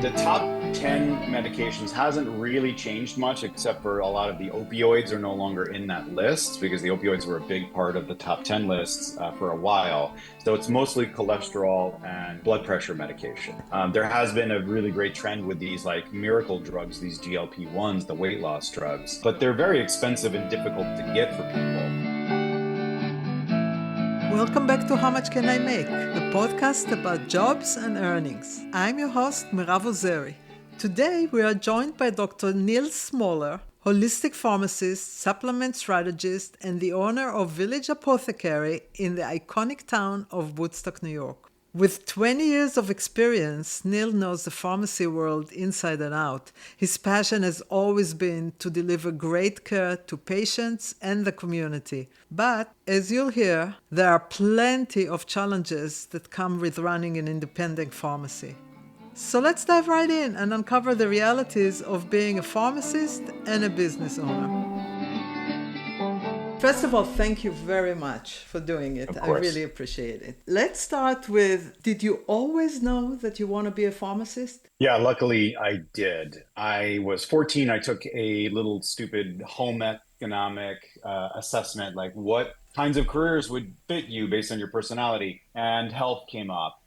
The top 10 medications hasn't really changed much, except for a lot of the opioids are no longer in that list because the opioids were a big part of the top 10 lists for a while. So it's mostly cholesterol and blood pressure medication. There has been a really great trend with these like miracle drugs, these GLP-1s, the weight loss drugs, but they're very expensive and difficult to get for people. Welcome back to How Much Can I Make, the podcast about jobs and earnings. I'm your host, Mirav Ozeri. Today, we are joined by Dr. Neal Smoller, holistic pharmacist, supplement strategist, and the owner of Village Apothecary in the iconic town of Woodstock, New York. With 20 years of experience, Neal knows the pharmacy world inside and out. His passion has always been to deliver great care to patients and the community. But, as you'll hear, there are plenty of challenges that come with running an independent pharmacy. So let's dive right in and uncover the realities of being a pharmacist and a business owner. First of all, thank you very much for doing it. I really appreciate it. Let's start with, did you always know that you want to be a pharmacist? Yeah, luckily I did. I was 14. I took a little stupid home economic assessment, like what kinds of careers would fit you based on your personality, and health came up.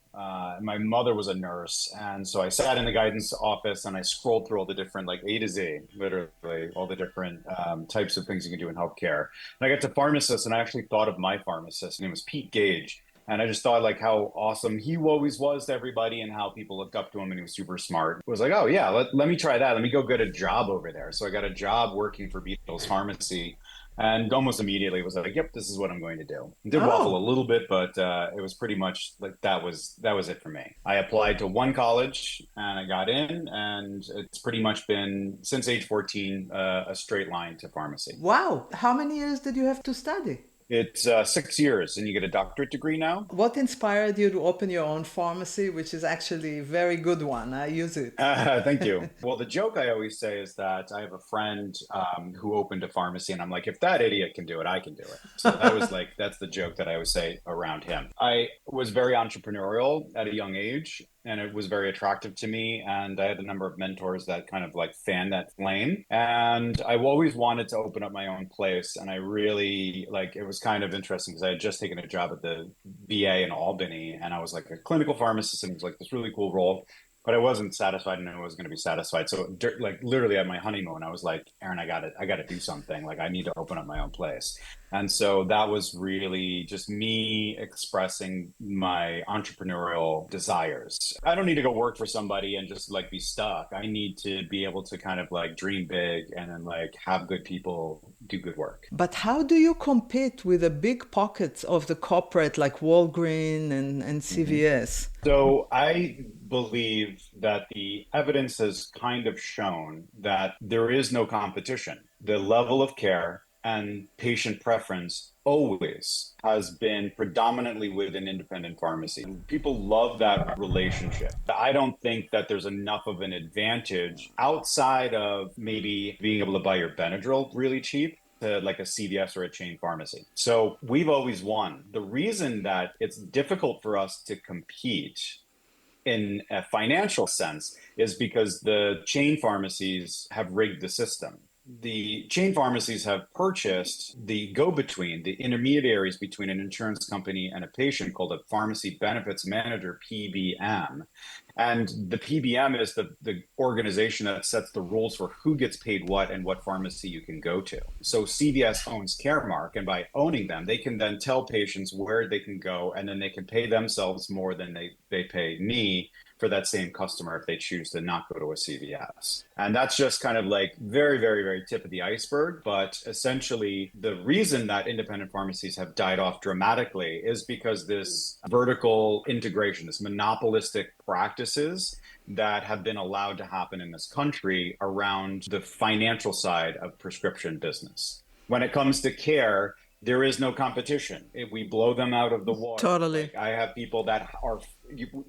My mother was a nurse, and so I sat in the guidance office and I scrolled through all the different, like A to Z, literally all the different types of things you can do in healthcare. And I got to pharmacist, and I actually thought of my pharmacist. His name was Pete Gage. And I just thought like how awesome he always was to everybody and how people looked up to him, and he was super smart. It was like, oh yeah, let me try that. Let me go get a job over there. So I got a job working for Beatles Pharmacy. And almost immediately was like, yep, this is what I'm going to do. It did waffle a little bit, but it was pretty much like that was it for me. I applied to one college and I got in, and it's pretty much been since age 14 a straight line to pharmacy. Wow. How many years did you have to study? It's 6 years, and you get a doctorate degree now. What inspired you to open your own pharmacy, which is actually a very good one? I use it. Thank you. Well, the joke I always say is that I have a friend who opened a pharmacy, and I'm like, if that idiot can do it, I can do it. So that was like, that's the joke that I always say around him. I was very entrepreneurial at a young age, and it was very attractive to me. And I had a number of mentors that kind of like fanned that flame. And I've always wanted to open up my own place. And I really like, it was kind of interesting because I had just taken a job at the VA in Albany, and I was like a clinical pharmacist, and it was like this really cool role. But I wasn't satisfied, and I wasn't going to be satisfied. So like literally at my honeymoon, I was like, Aaron, I got to do something. Like I need to open up my own place. And so that was really just me expressing my entrepreneurial desires. I don't need to go work for somebody and just like be stuck. I need to be able to kind of like dream big and then like have good people do good work. But how do you compete with the big pockets of the corporate like Walgreens and CVS? So I believe that the evidence has kind of shown that there is no competition. The level of care and patient preference always has been predominantly with an independent pharmacy. People love that relationship. I don't think that there's enough of an advantage outside of maybe being able to buy your Benadryl really cheap to like a CVS or a chain pharmacy. So we've always won. The reason that it's difficult for us to compete in a financial sense is because the chain pharmacies have rigged the system. The chain pharmacies have purchased the go-between, the intermediaries between an insurance company and a patient, called a pharmacy benefits manager, PBM. And the PBM is the organization that sets the rules for who gets paid what and what pharmacy you can go to. So CVS owns Caremark, and by owning them, they can then tell patients where they can go, and then they can pay themselves more than they pay me for that same customer if they choose to not go to a CVS. And that's just kind of like very, very, very tip of the iceberg. But essentially, the reason that independent pharmacies have died off dramatically is because this vertical integration, this monopolistic practices that have been allowed to happen in this country around the financial side of prescription business. When it comes to care, there is no competition. We blow them out of the water. Totally. Like I have people that are,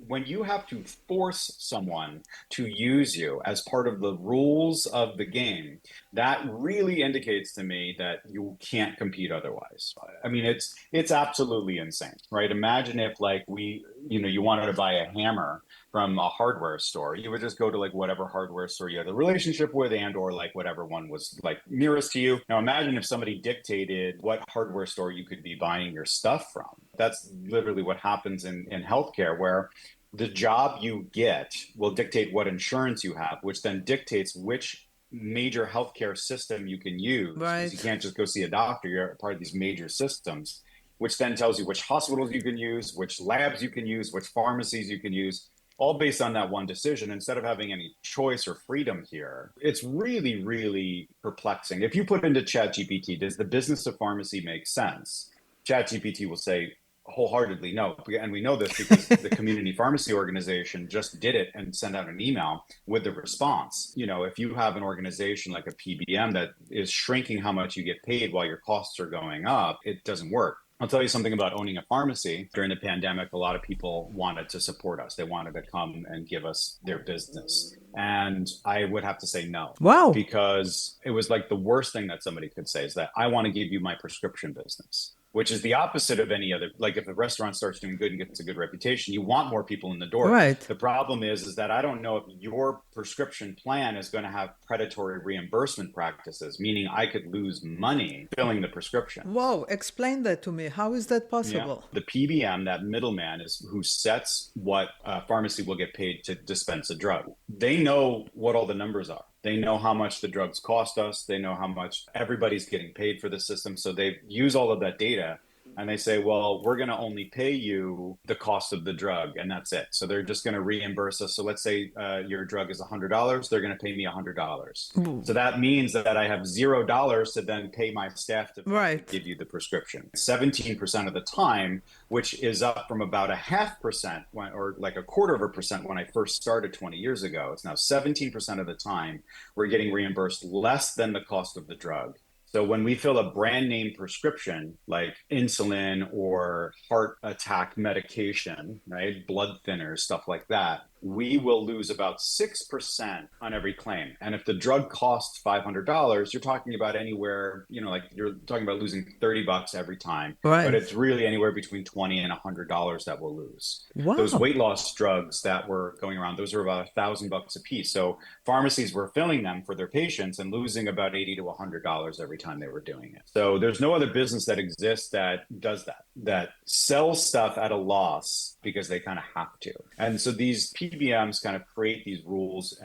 when you have to force someone to use you as part of the rules of the game, that really indicates to me that you can't compete otherwise. I mean, it's absolutely insane, right? Imagine if like you wanted to buy a hammer from a hardware store, you would just go to like whatever hardware store you had a relationship with, and or like whatever one was like nearest to you. Now imagine if somebody dictated what hardware store you could be buying your stuff from. That's literally what happens in healthcare, where the job you get will dictate what insurance you have, which then dictates which major healthcare system you can use, because you Right. can't just go see a doctor. You're part of these major systems, which then tells you which hospitals you can use, which labs you can use, which pharmacies you can use, all based on that one decision instead of having any choice or freedom here. It's really, really perplexing. If you put into ChatGPT, does the business of pharmacy make sense? ChatGPT will say wholeheartedly no. And we know this because the community pharmacy organization just did it and sent out an email with the response. If you have an organization like a PBM that is shrinking how much you get paid while your costs are going up, it doesn't work. I'll tell you something about owning a pharmacy. During the pandemic, a lot of people wanted to support us. They wanted to come and give us their business. And I would have to say no, Wow. because it was like the worst thing that somebody could say is that I want to give you my prescription business, which is the opposite of any other. Like if a restaurant starts doing good and gets a good reputation, you want more people in the door. Right. The problem is that I don't know if your prescription plan is going to have predatory reimbursement practices, meaning I could lose money filling the prescriptions. Wow. Explain that to me. How is that Yeah. possible? The PBM, that middleman, is who sets what pharmacy will get paid to dispense a drug. They know what all the numbers are. They know how much the drugs cost us. They know how much everybody's getting paid for the system. So they use all of that data and they say, well, we're going to only pay you the cost of the drug, and that's it. So they're just going to reimburse us. So let's say your drug is $100. They're going to pay me $100. So that means that I have $0 to then pay my staff to Right. give you the prescription. 17% of the time, which is up from about 0.5% or like 0.25% when I first started 20 years ago. It's now 17% of the time we're getting reimbursed less than the cost of the drug. So when we fill a brand name prescription like insulin or heart attack medication, right, blood thinners, stuff like that, we will lose about 6% on every claim. And if the drug costs $500, you're talking about anywhere, like you're talking about losing $30 every time, but Right. it's really anywhere between $20 and $100 that we'll lose. Those Wow. weight loss drugs that were going around, those are about $1,000 a piece. So pharmacies were filling them for their patients and losing about $80 to $100 every time they were doing it. So there's no other business that exists that does that sells stuff at a loss because they kind of have to. And so these PBMs kind of create these rules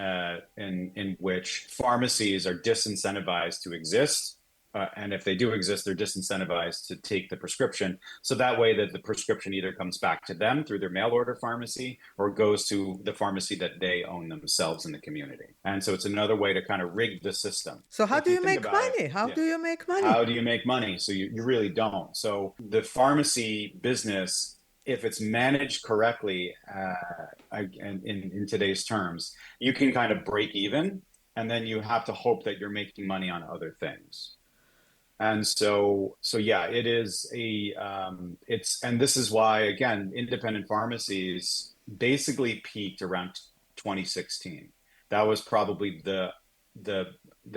in which pharmacies are disincentivized to exist. And if they do exist, they're disincentivized to take the prescription. So that way that the prescription either comes back to them through their mail order pharmacy or goes to the pharmacy that they own themselves in the community. And so it's another way to kind of rig the system. So how If do you you think make about it, money? How yeah. do you make money? How do you make money? So you really don't. So the pharmacy business, if it's managed correctly, in today's terms, you can kind of break even, and then you have to hope that you're making money on other things. And so yeah, it is and this is why, again, independent pharmacies basically peaked around 2016. That was probably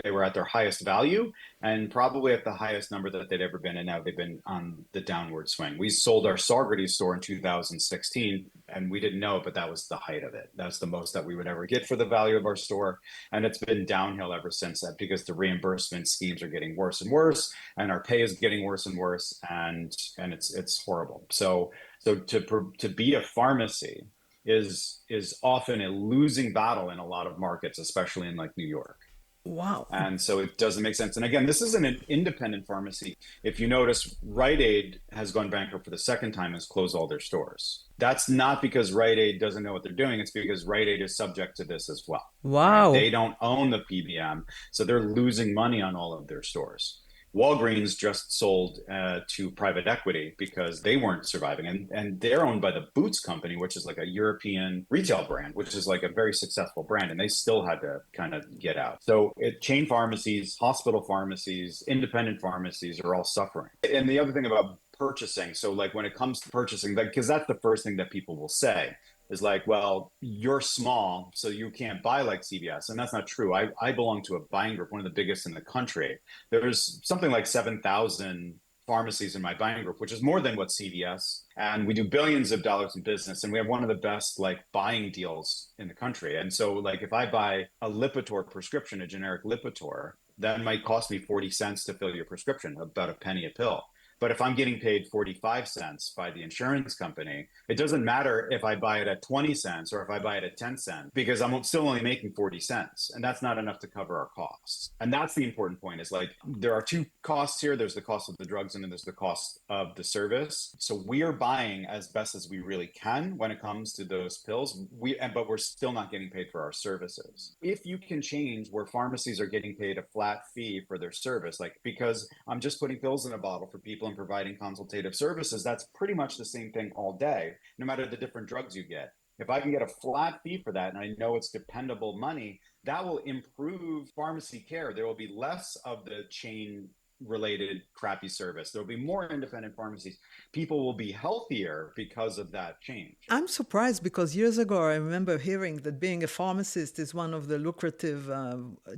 they were at their highest value and probably at the highest number that they'd ever been. And now they've been on the downward swing. We sold our Saugerties store in 2016 and we didn't know it, but that was the height of it. That's the most that we would ever get for the value of our store. And it's been downhill ever since that because the reimbursement schemes are getting worse and worse and our pay is getting worse and worse. And it's horrible. So to be a pharmacy is often a losing battle in a lot of markets, especially in like New York. Wow. And so it doesn't make sense. And again, this isn't an independent pharmacy. If you notice, Rite Aid has gone bankrupt for the second time and has closed all their stores. That's not because Rite Aid doesn't know what they're doing. It's because Rite Aid is subject to this as well. Right? Wow. They don't own the PBM, so they're losing money on all of their stores. Walgreens just sold to private equity because they weren't surviving. And they're owned by the Boots Company, which is like a European retail brand, which is like a very successful brand. And they still had to kind of get out. So chain pharmacies, hospital pharmacies, independent pharmacies are all suffering. And the other thing about purchasing, so like when it comes to purchasing, because that's the first thing that people will say. is like, well, you're small, so you can't buy like CVS. And that's not true. I belong to a buying group, one of the biggest in the country. There's something like 7,000 pharmacies in my buying group, which is more than what CVS. And we do billions of dollars in business. And we have one of the best like buying deals in the country. And so like if I buy a Lipitor prescription, a generic Lipitor, that might cost me 40 cents to fill your prescription, about a penny a pill. But if I'm getting paid 45 cents by the insurance company, it doesn't matter if I buy it at 20 cents or if I buy it at 10 cents, because I'm still only making 40 cents. And that's not enough to cover our costs. And that's the important point is like, there are two costs here. There's the cost of the drugs and then there's the cost of the service. So we are buying as best as we really can when it comes to those pills. But we're still not getting paid for our services. If you can change where pharmacies are getting paid a flat fee for their service, like because I'm just putting pills in a bottle for people and providing consultative services, that's pretty much the same thing all day, no matter the different drugs you get. If I can get a flat fee for that, and I know it's dependable money, that will improve pharmacy care. There will be less of the chain related crappy service. There will be more independent pharmacies. People will be healthier because of that change. I'm surprised because years ago I remember hearing that being a pharmacist is one of the lucrative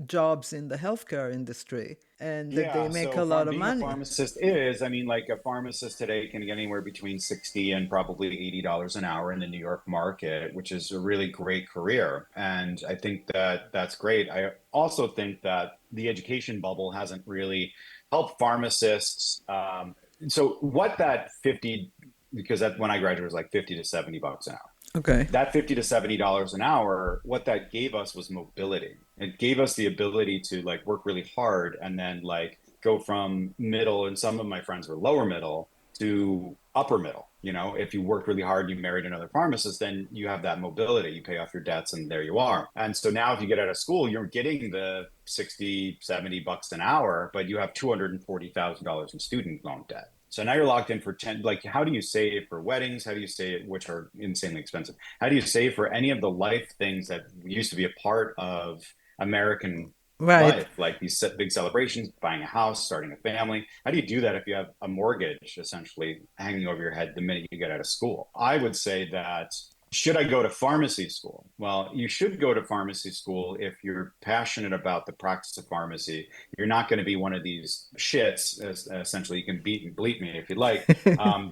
jobs in the healthcare industry and that they make a lot of money. Being a pharmacist is, I mean, like a pharmacist today can get anywhere between 60 and probably $80 an hour in the New York market, which is a really great career. And I think that that's great. I also think that the education bubble hasn't really helped pharmacists. So what that 50, because that when I graduated was like 50 to $70 an hour. Okay. That 50 to $70 an hour, what that gave us was mobility. It gave us the ability to like work really hard and then like go from middle, and some of my friends were lower middle, to upper middle. You know, if you worked really hard, you married another pharmacist, then you have that mobility, you pay off your debts and there you are. And so now if you get out of school, you're getting the 60, $70 an hour, but you have $240,000 in student loan debt. So now you're locked in for 10, like how do you save for weddings? How do you save, which are insanely expensive? How do you save for any of the life things that used to be a part of American life, like these big celebrations, buying a house, starting a family? How do you do that if you have a mortgage essentially hanging over your head the minute you get out of school? I would say that should I go to pharmacy school? Well, you should go to pharmacy school if you're passionate about the practice of pharmacy. You're not going to be one of these shits, essentially, you can beat and bleep me if you like,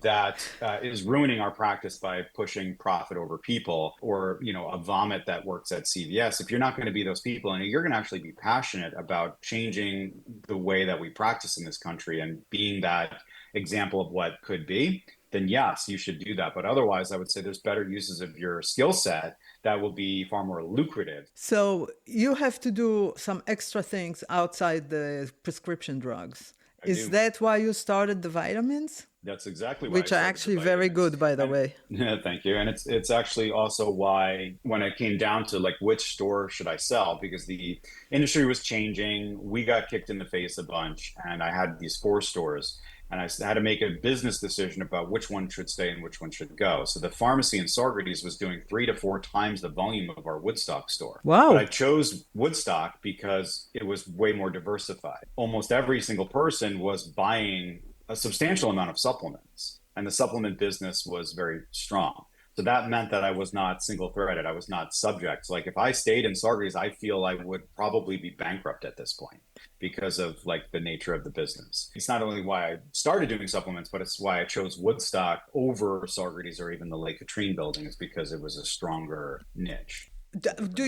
that is ruining our practice by pushing profit over people, or, you know, a vomit that works at CVS. If you're not going to be those people and you're going to actually be passionate about changing the way that we practice in this country and being that example of what could be, then yes, you should do that. But otherwise, I would say there's better uses of your skill set that will be far more lucrative. So you have to do some extra things outside the prescription drugs. Is that why you started the vitamins? That's exactly why. Which are actually very good, by the way. Yeah, thank you. And it's actually also why when it came down to like which store should I sell, because the industry was changing, we got kicked in the face a bunch, and I had these 4 stores. And I had to make a business decision about which one should stay and which one should go. So the pharmacy in Socrates was doing 3 to 4 times the volume of our Woodstock store. Wow. But I chose Woodstock because it was way more diversified. Almost every single person was buying a substantial amount of supplements, and the supplement business was very strong. So that meant that I was not single-threaded. I was not subject. So like if I stayed in Socrates, I feel I would probably be bankrupt at this point because of like the nature of the business. It's not only why I started doing supplements, but it's why I chose Woodstock over Socrates or even the Lake Katrine building, is because it was a stronger niche. Do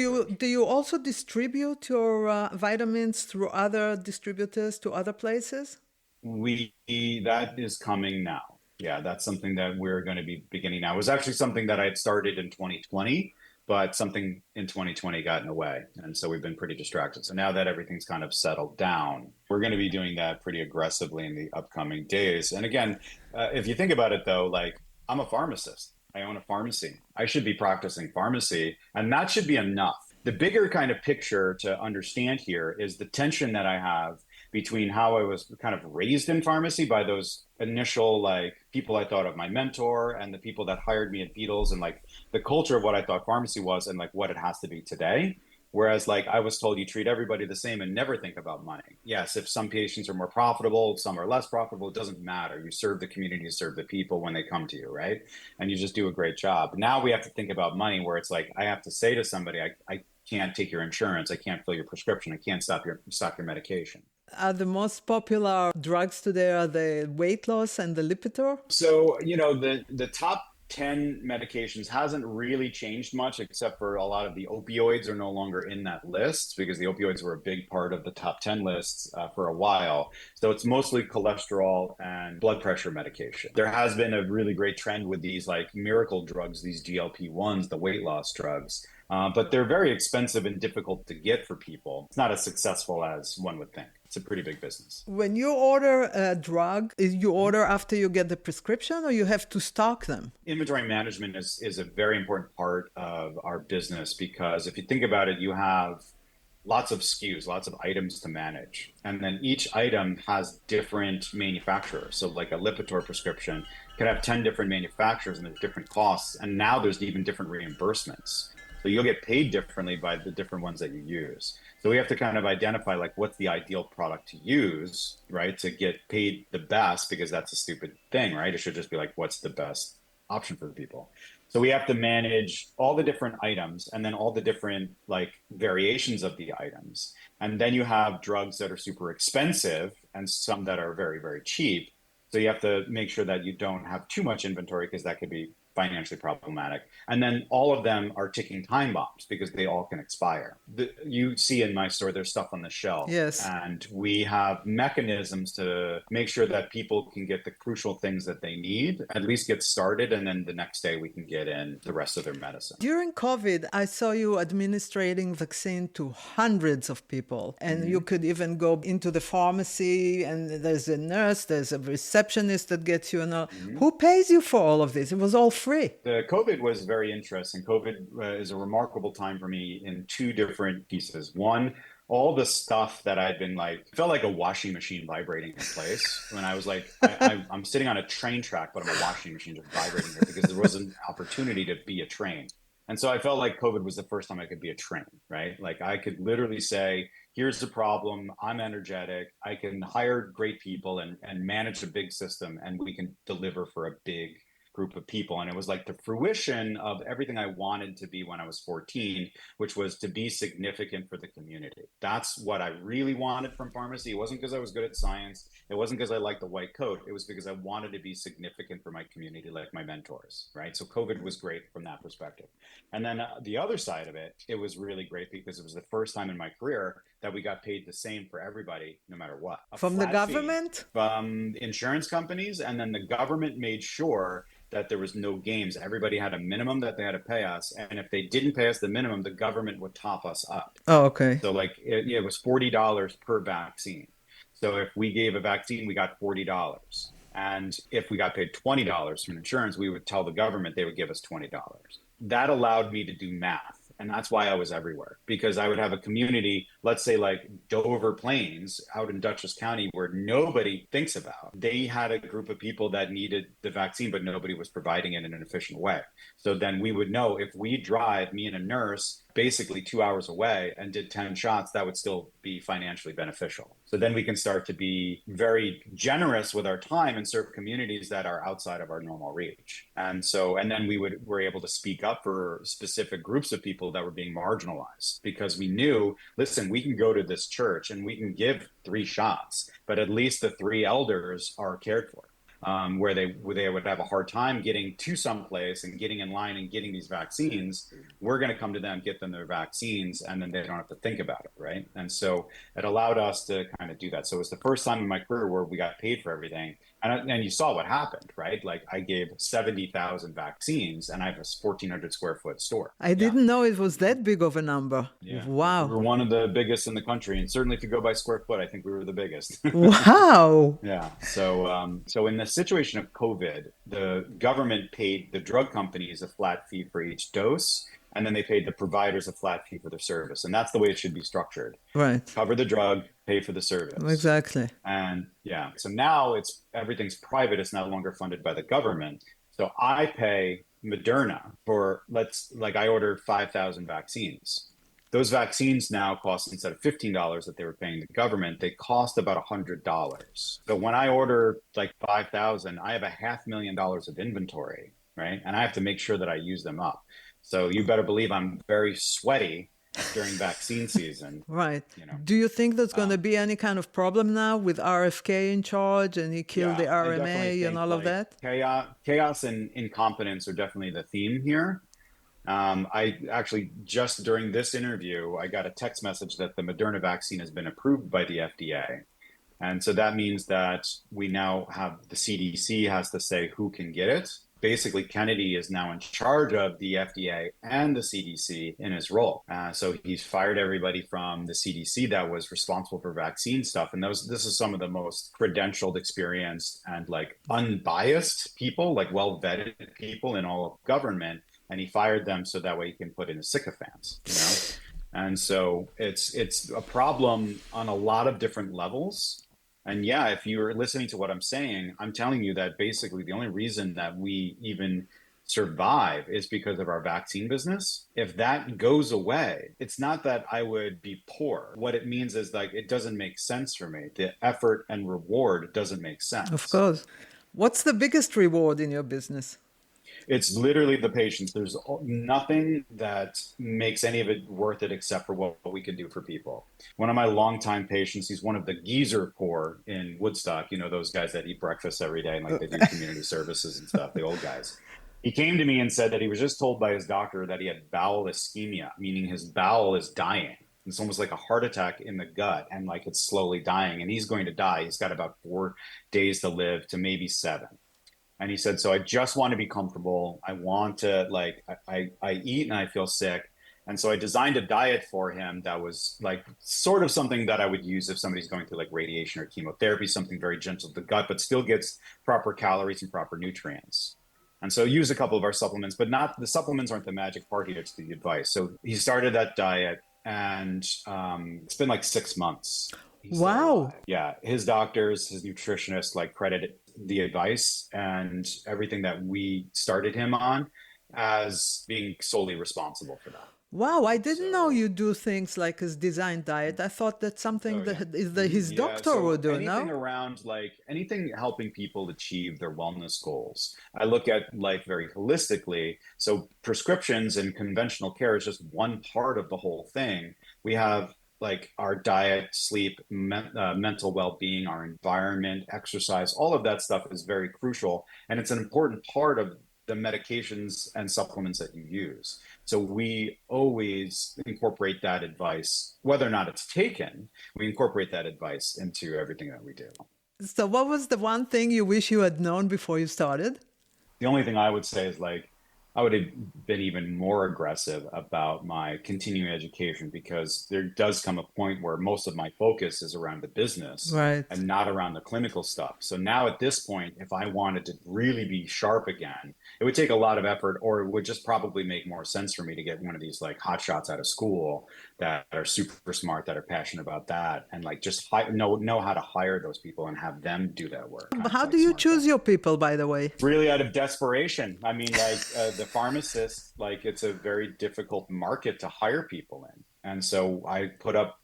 you also distribute your vitamins through other distributors to other places? That is coming now. Yeah, that's something that we're going to be beginning now. It was actually something that I had started in 2020, but something in 2020 got in the way. And so we've been pretty distracted. So now that everything's kind of settled down, we're going to be doing that pretty aggressively in the upcoming days. And again, if you think about it, though, like I'm a pharmacist. I own a pharmacy. I should be practicing pharmacy, and that should be enough. The bigger kind of picture to understand here is the tension that I have between how I was kind of raised in pharmacy by those initial like people I thought of my mentor and the people that hired me at Beatles, and like the culture of what I thought pharmacy was and like what it has to be today. Whereas like I was told you treat everybody the same and never think about money. Yes, if some patients are more profitable, some are less profitable, it doesn't matter. You serve the community, you serve the people when they come to you, right? And you just do a great job. Now we have to think about money where it's like I have to say to somebody, I can't take your insurance, I can't fill your prescription, I can't stop your medication. The most popular drugs today are the weight loss and the Lipitor. So, the top 10 medications hasn't really changed much, except for a lot of the opioids are no longer in that list because the opioids were a big part of the top 10 lists for a while. So it's mostly cholesterol and blood pressure medication. There has been a really great trend with these like miracle drugs, these GLP-1s, the weight loss drugs. But they're very expensive and difficult to get for people. It's not as successful as one would think. It's a pretty big business. When you order a drug, you order after you get the prescription or you have to stock them? Inventory management is a very important part of our business because if you think about it, you have lots of SKUs, lots of items to manage. And then each item has different manufacturers. So like a Lipitor prescription could have 10 different manufacturers and there's different costs. And now there's even different reimbursements. So you'll get paid differently by the different ones that you use. So we have to kind of identify like what's the ideal product to use, right? To get paid the best, because that's a stupid thing, right? It should just be like, what's the best option for the people? So we have to manage all the different items and then all the different like variations of the items. And then you have drugs that are super expensive and some that are very, very cheap. So you have to make sure that you don't have too much inventory because that could be financially problematic. And then all of them are ticking time bombs because they all can expire. You see in my store, there's stuff on the shelf. Yes. And we have mechanisms to make sure that people can get the crucial things that they need, at least get started. And then the next day we can get in the rest of their medicine. During COVID, I saw you administering vaccine to hundreds of people. And you could even go into the pharmacy and there's a nurse, there's a receptionist that gets you. Who pays you for all of this? It was all free. The COVID was very interesting. COVID is a remarkable time for me in two different pieces. One, all the stuff that I'd been like, felt like a washing machine vibrating in place when I was like, I'm sitting on a train track, but I'm a washing machine just vibrating here because there was an opportunity to be a train. And so I felt like COVID was the first time I could be a train, right? Like I could literally say, here's the problem. I'm energetic. I can hire great people and manage a big system and we can deliver for a big group of people. And it was like the fruition of everything I wanted to be when I was 14, which was to be significant for the community. That's what I really wanted from pharmacy. It wasn't because I was good at science. It wasn't because I liked the white coat. It was because I wanted to be significant for my community, like my mentors, right? So COVID was great from that perspective. And then the other side of it, it was really great because it was the first time in my career that we got paid the same for everybody, no matter what. From the government? From insurance companies. And then the government made sure that there was no games. Everybody had a minimum that they had to pay us. And if they didn't pay us the minimum, the government would top us up. Oh, okay. So like it was $40 per vaccine. So if we gave a vaccine, we got $40. And if we got paid $20 from insurance, we would tell the government they would give us $20. That allowed me to do math. And that's why I was everywhere, because I would have a community, let's say like Dover Plains out in Dutchess County, where nobody thinks about. They had a group of people that needed the vaccine, but nobody was providing it in an efficient way. So then we would know if we drive, me and a nurse, basically 2 hours away and did 10 shots, that would still be financially beneficial. So then we can start to be very generous with our time and serve communities that are outside of our normal reach. And then were able to speak up for specific groups of people that were being marginalized because we knew, listen, we can go to this church and we can give 3 shots, but at least the 3 elders are cared for. Where they would have a hard time getting to someplace and getting in line and getting these vaccines, we're going to come to them, get them their vaccines, and then they don't have to think about it, right? And so it allowed us to kind of do that. So it was the first time in my career where we got paid for everything. And you saw what happened, right? Like I gave 70,000 vaccines and I have a 1,400 square foot store. I didn't know it was that big of a number. Yeah. Wow. We were one of the biggest in the country. And certainly if you go by square foot, I think we were the biggest. Wow. Yeah. So in the situation of COVID, the government paid the drug companies a flat fee for each dose. And then they paid the providers a flat fee for their service. And that's the way it should be structured. Right. Cover the drug, pay for the service. Exactly. And yeah, so now everything's private. It's no longer funded by the government. So I pay Moderna for I ordered 5,000 vaccines. Those vaccines now cost, instead of $15 that they were paying the government, they cost about $100. So when I order like 5,000, I have a $500,000 of inventory, right? And I have to make sure that I use them up. So you better believe I'm very sweaty during vaccine season, Right. you know. Do you think there's going to be any kind of problem now with RFK in charge and he killed the Yeah, I definitely RMA and think all of like that? chaos and incompetence are definitely the theme here. I actually just during this interview, I got a text message that the Moderna vaccine has been approved by the FDA. And so that means that we now have the CDC has to say who can get it. Basically, Kennedy is now in charge of the FDA and the CDC in his role. So he's fired everybody from the CDC that was responsible for vaccine stuff. And this is some of the most credentialed, experienced, and like unbiased people, like well vetted people in all of government. And he fired them so that way he can put in the sycophants, you know? And so it's a problem on a lot of different levels. And yeah, if you're listening to what I'm saying, I'm telling you that basically the only reason that we even survive is because of our vaccine business. If that goes away, it's not that I would be poor. What it means is like it doesn't make sense for me. The effort and reward doesn't make Of sense. course. What's the biggest reward in your business? It's literally the patients. There's nothing that makes any of it worth it except for what we can do for people. One of my longtime patients, he's one of the geezer poor in Woodstock, you know, those guys that eat breakfast every day and like they do community services and stuff, the old guys. He came to me and said that he was just told by his doctor that he had bowel ischemia, meaning his bowel is dying. It's almost like a heart attack in the gut and like it's slowly dying and he's going to die. He's got about 4 days to live to maybe 7. And he said, so I just want to be comfortable. I want to like, I eat and I feel sick. And so I designed a diet for him that was like sort of something that I would use if somebody's going through like radiation or chemotherapy, something very gentle to the gut, but still gets proper calories and proper nutrients. And so use a couple of our supplements, but not the supplements aren't the magic part here, it's the advice. So he started that diet and it's been like 6 months. He's still Wow. alive. Yeah, his doctors, his nutritionist, like credited the advice and everything that we started him on as being solely responsible for that. Wow, I didn't know So, you do things like his design diet. I thought that's something oh yeah. that is hmm his Yeah. doctor So would do, anything no? around like anything helping people achieve their wellness goals. I look at life very holistically. So prescriptions and conventional care is just one part of the whole thing. We have like our diet, sleep, mental well-being, our environment, exercise, all of that stuff is very crucial. And it's an important part of the medications and supplements that you use. So we always incorporate that advice, whether or not it's taken, we incorporate that advice into everything that we do. So, what was the one thing you wish you had known before you started? The only thing I would say is like, I would have been even more aggressive about my continuing education because there does come a point where most of my focus is around the business Right. and not around the clinical stuff. So now at this point, if I wanted to really be sharp again, it would take a lot of effort, or it would just probably make more sense for me to get one of these like hot shots out of school that are super smart, that are passionate about that, and like just know how to hire those people and have them do that work. Kind of How do like you smart choose thing. your people, by the way? Really out of desperation. I mean, like the pharmacist, like it's a very difficult market to hire people in. And so I put up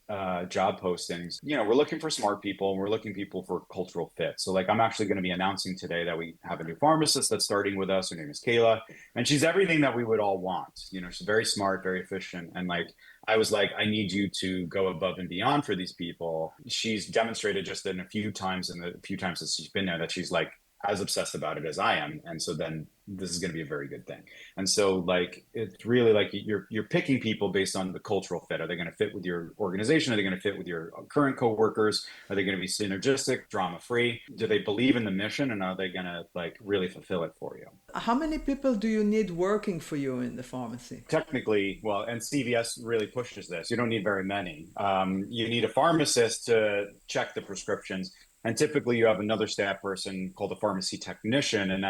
job postings. You know, we're looking for smart people and we're looking people for cultural fit. So like I'm actually going to be announcing today that we have a new pharmacist that's starting with us. Her name is Kayla. And she's everything that we would all want. You know, she's very smart, very efficient. And like I was like, I need you to go above and beyond for these people. She's demonstrated just in a few times that she's been there that she's like as obsessed about it as I am. And so then this is going to be a very good thing. And so like, it's really like you're picking people based on the cultural fit. Are they going to fit with your organization? Are they going to fit with your current coworkers? Are they going to be synergistic, drama free? Do they believe in the mission? And are they going to like really fulfill it for you? How many people do you need working for you in the pharmacy? Technically, well, and CVS really pushes this. You don't need very many. You need a pharmacist to check the prescriptions. And typically you have another staff person called a pharmacy technician, and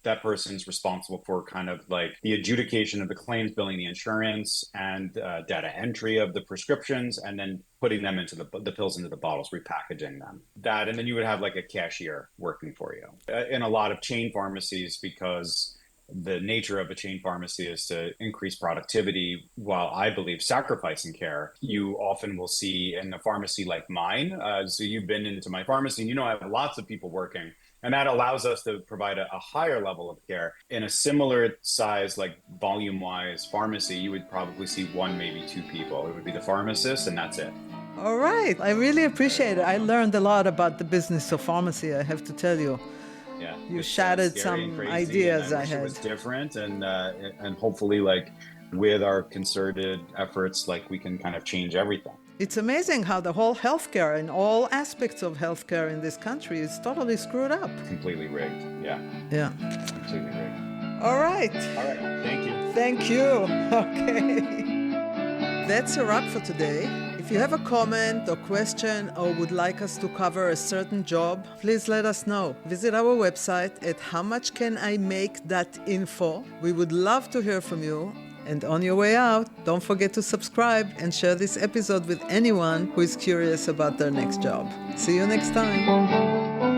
that person's responsible for kind of like the adjudication of the claims, billing the insurance, and data entry of the prescriptions, and then putting them into the pills into the bottles, repackaging them. That, and then you would have like a cashier working for you. In a lot of chain pharmacies, because the nature of a chain pharmacy is to increase productivity while I believe sacrificing care. You often will see in a pharmacy like mine. So you've been into my pharmacy, and you know I have lots of people working. And that allows us to provide a higher level of care. In a similar size, like volume wise pharmacy, you would probably see one, maybe two people. It would be the pharmacist, and that's it. All right. I really appreciate it. I learned a lot about the business of pharmacy, I have to tell you. Yeah, You it's shattered scary and some crazy, ideas and I I wish it had. was different. And hopefully, like with our concerted efforts, like we can kind of change everything. It's amazing how the whole healthcare and all aspects of healthcare in this country is totally screwed up. Completely rigged. Yeah, Yeah. completely rigged. All right. All right, thank you. Thank you. Okay. That's a wrap for today. If you have a comment or question or would like us to cover a certain job, please let us know. Visit our website at howmuchcanimake.info. We would love to hear from you. And on your way out, don't forget to subscribe and share this episode with anyone who is curious about their next job. See you next time.